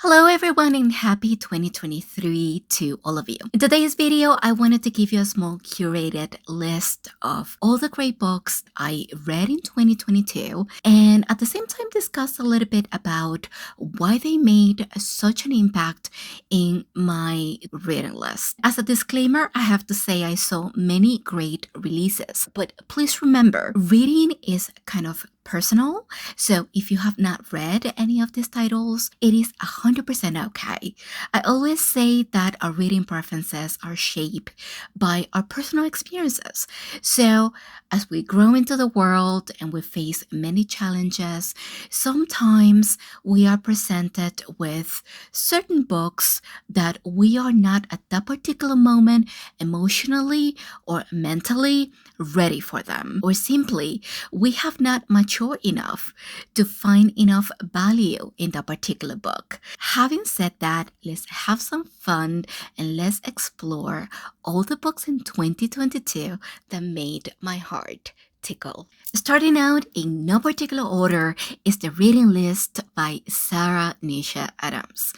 Hello everyone and happy 2023 to all of you. In today's video, I wanted to give you a small curated list of all the great books I read in 2022 and at the same time discuss a little bit about why they made such an impact in my reading list. As a disclaimer, I have to say I saw many great releases, but please remember, reading is kind of personal. So if you have not read any of these titles, it is 100% okay. I always say that our reading preferences are shaped by our personal experiences. So as we grow into the world and we face many challenges, sometimes we are presented with certain books that we are not at that particular moment emotionally or mentally ready for them, or simply we have not matured enough to find enough value in that particular book. Having said that, let's have some fun and let's explore all the books in 2022 that made my heart tickle. Starting out in no particular order is the reading list by Sarah Nisha Adams.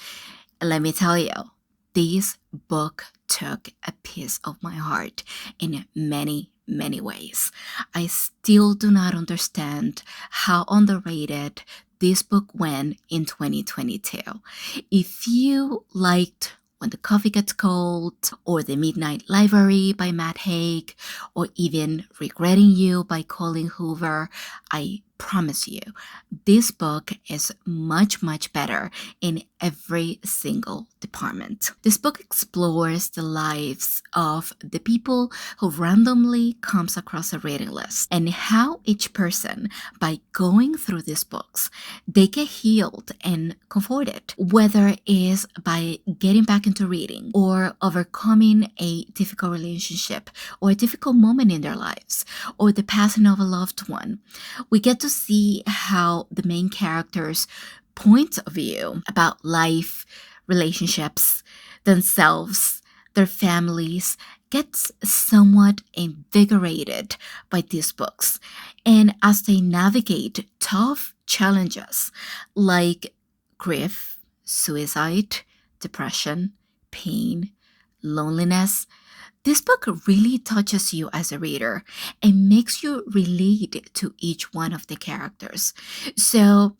Let me tell you, this book took a piece of my heart in many ways. I still do not understand how underrated this book went in 2022. If you liked When the Coffee Gets Cold, or The Midnight Library by Matt Haig, or even Regretting You by Colleen Hoover, I promise you, this book is much better in every single department. This book explores the lives of the people who randomly comes across a reading list and how each person, by going through these books, they get healed and comforted, whether it is by getting back into reading or overcoming a difficult relationship or a difficult moment in their lives or the passing of a loved one. We get to see how the main characters' point of view about life, relationships, themselves, their families gets somewhat invigorated by these books. And as they navigate tough challenges like grief, suicide, depression, pain, loneliness, this book really touches you as a reader and makes you relate to each one of the characters. So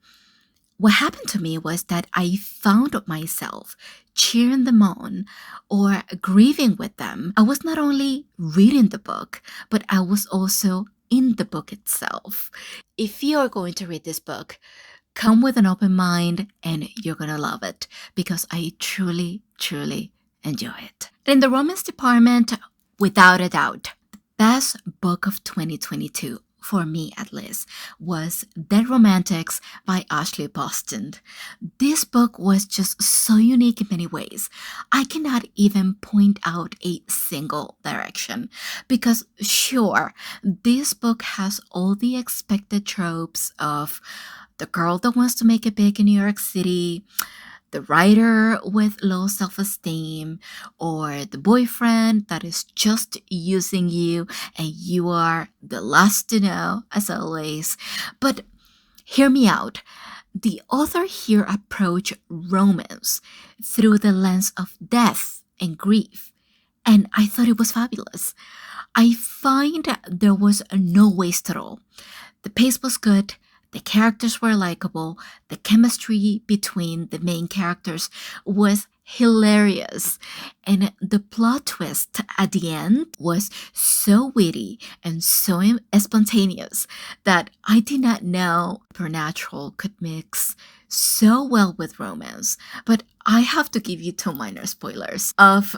what happened to me was that I found myself cheering them on or grieving with them. I was not only reading the book, but I was also in the book itself. If you are going to read this book, come with an open mind and you're going to love it because I truly enjoy it. In the romance department, without a doubt, the best book of 2022, for me at least, was Dead Romantics by Ashley Boston. This book was just so unique in many ways. I cannot even point out a single direction because sure, this book has all the expected tropes of the girl that wants to make it big in New York City, the writer with low self-esteem, or the boyfriend that is just using you and you are the last to know, as always. But hear me out. The author here approached romance through the lens of death and grief, and I thought it was fabulous. I find there was no waste at all. The pace was good. The characters were likable. The chemistry between the main characters was hilarious. And the plot twist at the end was so witty and so spontaneous that I did not know supernatural could mix so well with romance. But I have to give you two minor spoilers of,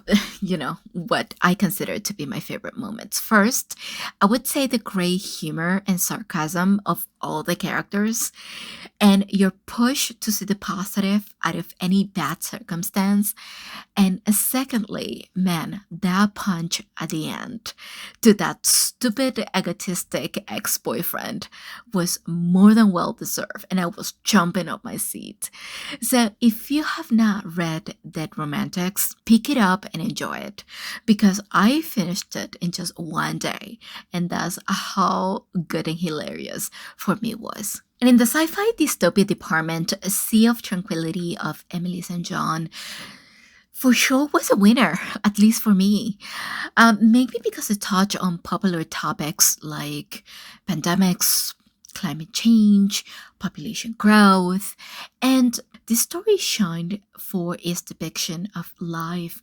what I consider to be my favorite moments. First, I would say the gray humor and sarcasm of all the characters and your push to see the positive out of any bad circumstance. And secondly, man, that punch at the end to that stupid, egotistic ex-boyfriend was more than well deserved, and I was jumping up my seat. So if you have not read Dead Romantics, pick it up and enjoy it because I finished it in just one day, and that's how good and hilarious for me it was. And in the sci-fi dystopia department, A Sea of Tranquility of Emily St. John for sure was a winner, at least for me. Maybe because it touched on popular topics like pandemics, climate change, population growth, and the story shined for its depiction of life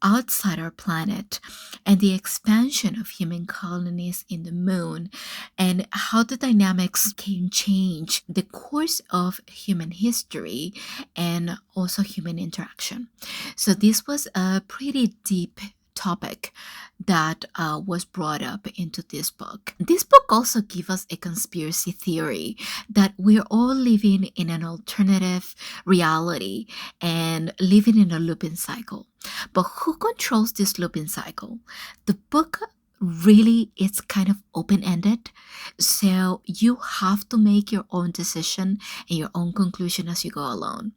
outside our planet and the expansion of human colonies in the moon and how the dynamics can change the course of human history and also human interaction. So this was a pretty deep topic that was brought up into this book. This book also gives us a conspiracy theory that we're all living in an alternative reality and living in a looping cycle. But who controls this looping cycle? The book really is kind of open-ended, so you have to make your own decision and your own conclusion as you go along.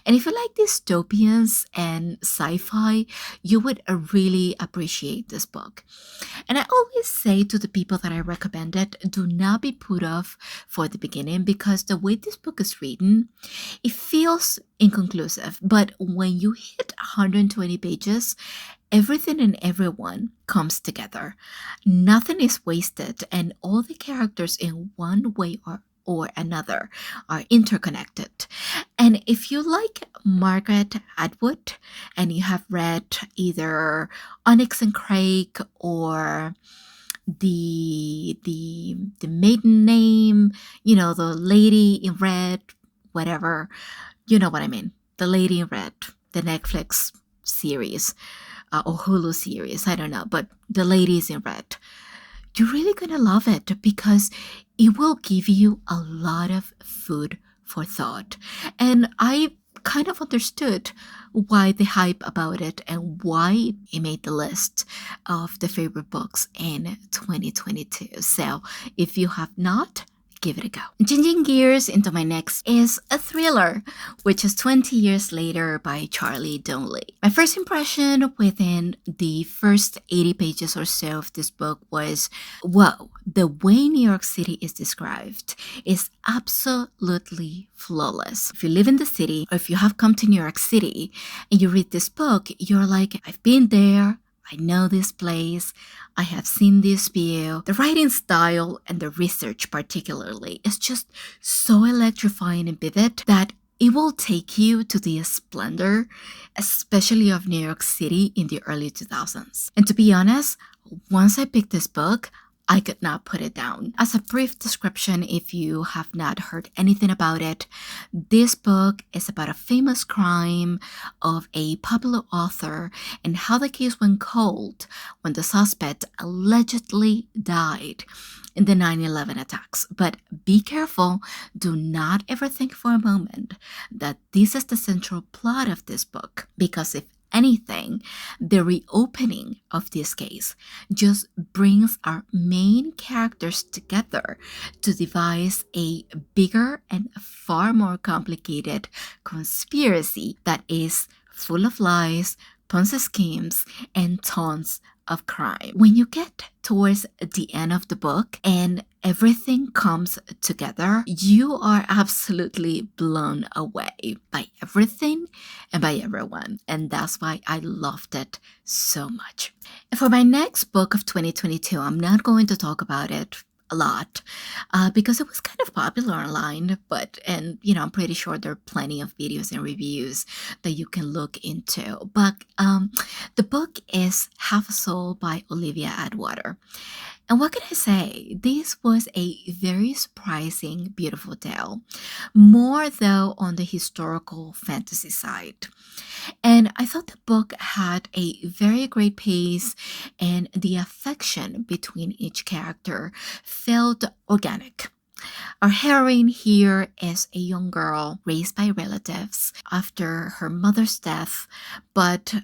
And if you like dystopians and sci-fi, you would really appreciate this book. And I always say to the people that I recommend it, do not be put off for the beginning because the way this book is written, it feels inconclusive. But when you hit 120 pages, everything and everyone comes together. Nothing is wasted, and all the characters in one way or another are interconnected. And if you like Margaret Atwood and you have read either Onyx and Craig or the maiden name, the lady in red, whatever, you know what I mean. The Lady in Red, the Netflix series or Hulu series, I don't know, but The Ladies in Red. You're really gonna love it because it will give you a lot of food for thought. And I kind of understood why the hype about it and why it made the list of the favorite books in 2022. So if you have not, give it a go. Changing gears into my next is a thriller, which is 20 Years Later by Charlie Donnelly. My first impression within the first 80 pages or so of this book was, whoa, the way New York City is described is absolutely flawless. If you live in the city or if you have come to New York City and you read this book, you're like, I've been there, I know this place, I have seen this view. The writing style and the research particularly is just so electrifying and vivid that it will take you to the splendor, especially of New York City in the early 2000s. And to be honest, once I picked this book, I could not put it down. As a brief description, if you have not heard anything about it, this book is about a famous crime of a popular author and how the case went cold when the suspect allegedly died in the 9/11 attacks. But be careful, do not ever think for a moment that this is the central plot of this book, because if anything, the reopening of this case just brings our main characters together to devise a bigger and far more complicated conspiracy that is full of lies, Ponzi schemes, and tons of crime. When you get towards the end of the book and everything comes together, you are absolutely blown away by everything and by everyone. And that's why I loved it so much. And for my next book of 2022, I'm not going to talk about it a lot because it was kind of popular online, and I'm pretty sure there are plenty of videos and reviews that you can look into. But the book is Half a Soul by Olivia Atwater. And what can I say? This was a very surprising, beautiful tale, more though on the historical fantasy side. And I thought the book had a very great pace, and the affection between each character felt organic. Our heroine here is a young girl raised by relatives after her mother's death, but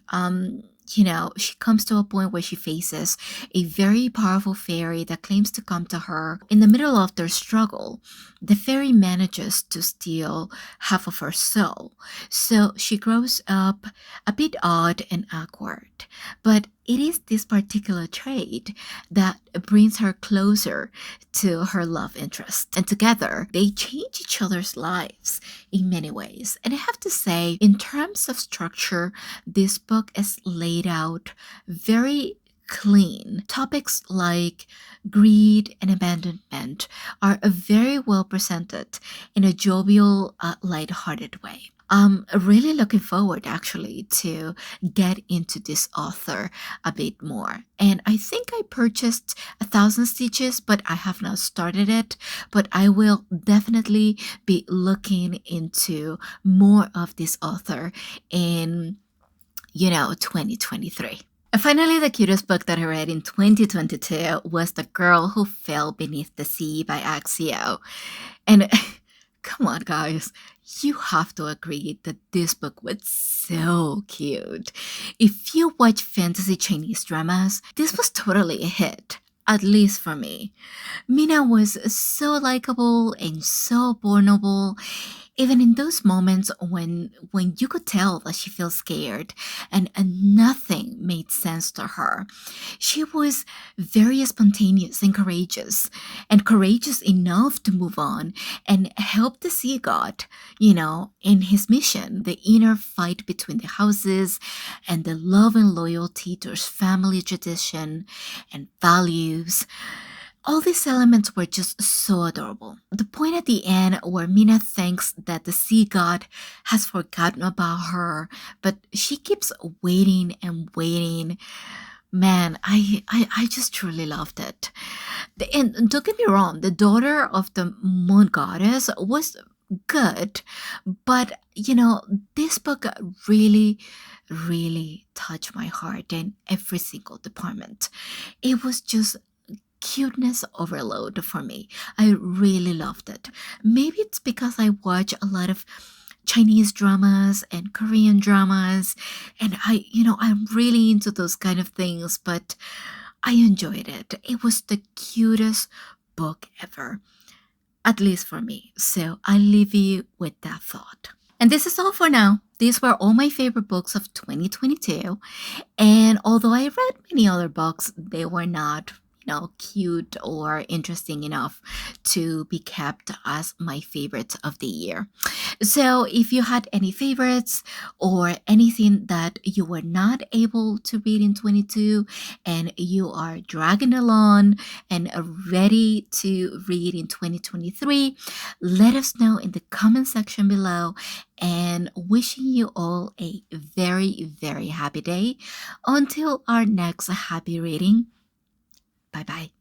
she comes to a point where she faces a very powerful fairy that claims to come to her. In the middle of their struggle, the fairy manages to steal half of her soul. So she grows up a bit odd and awkward. But it is this particular trait that brings her closer to her love interest. And together, they change each other's lives in many ways. And I have to say, in terms of structure, this book is laid out very clean. Topics like greed and abandonment are very well presented in a jovial, light-hearted way. I'm really looking forward actually to get into this author a bit more. And I think I purchased A Thousand Stitches, but I have not started it. But I will definitely be looking into more of this author in 2023. And finally, the cutest book that I read in 2022 was The Girl Who Fell Beneath the Sea by Axio. And come on, guys, you have to agree that this book was so cute. If you watch fantasy Chinese dramas, this was totally a hit, at least for me. Mina was so likable and so vulnerable, even in those moments when you could tell that she feels scared and nothing made sense to her. She was very spontaneous and courageous enough to move on and help the sea god, in his mission, the inner fight between the houses and the love and loyalty towards family tradition and values. All these elements were just so adorable. The point at the end where Mina thinks that the sea god has forgotten about her, but she keeps waiting and waiting. Man, I just truly loved it. And don't get me wrong, the daughter of the moon goddess was good, but this book really, really touched my heart in every single department. It was just cuteness overload for me. I really loved it. Maybe it's because I watch a lot of Chinese dramas and Korean dramas, and I'm really into those kind of things, but I enjoyed it. It was the cutest book ever, at least for me. So I leave you with that thought. And this is all for now. These were all my favorite books of 2022. And although I read many other books, they were not cute or interesting enough to be kept as my favorites of the year. So if you had any favorites or anything that you were not able to read in 22 and you are dragging along and ready to read in 2023, let us know in the comment section below, and wishing you all a very, very happy day until our next happy reading. Bye bye.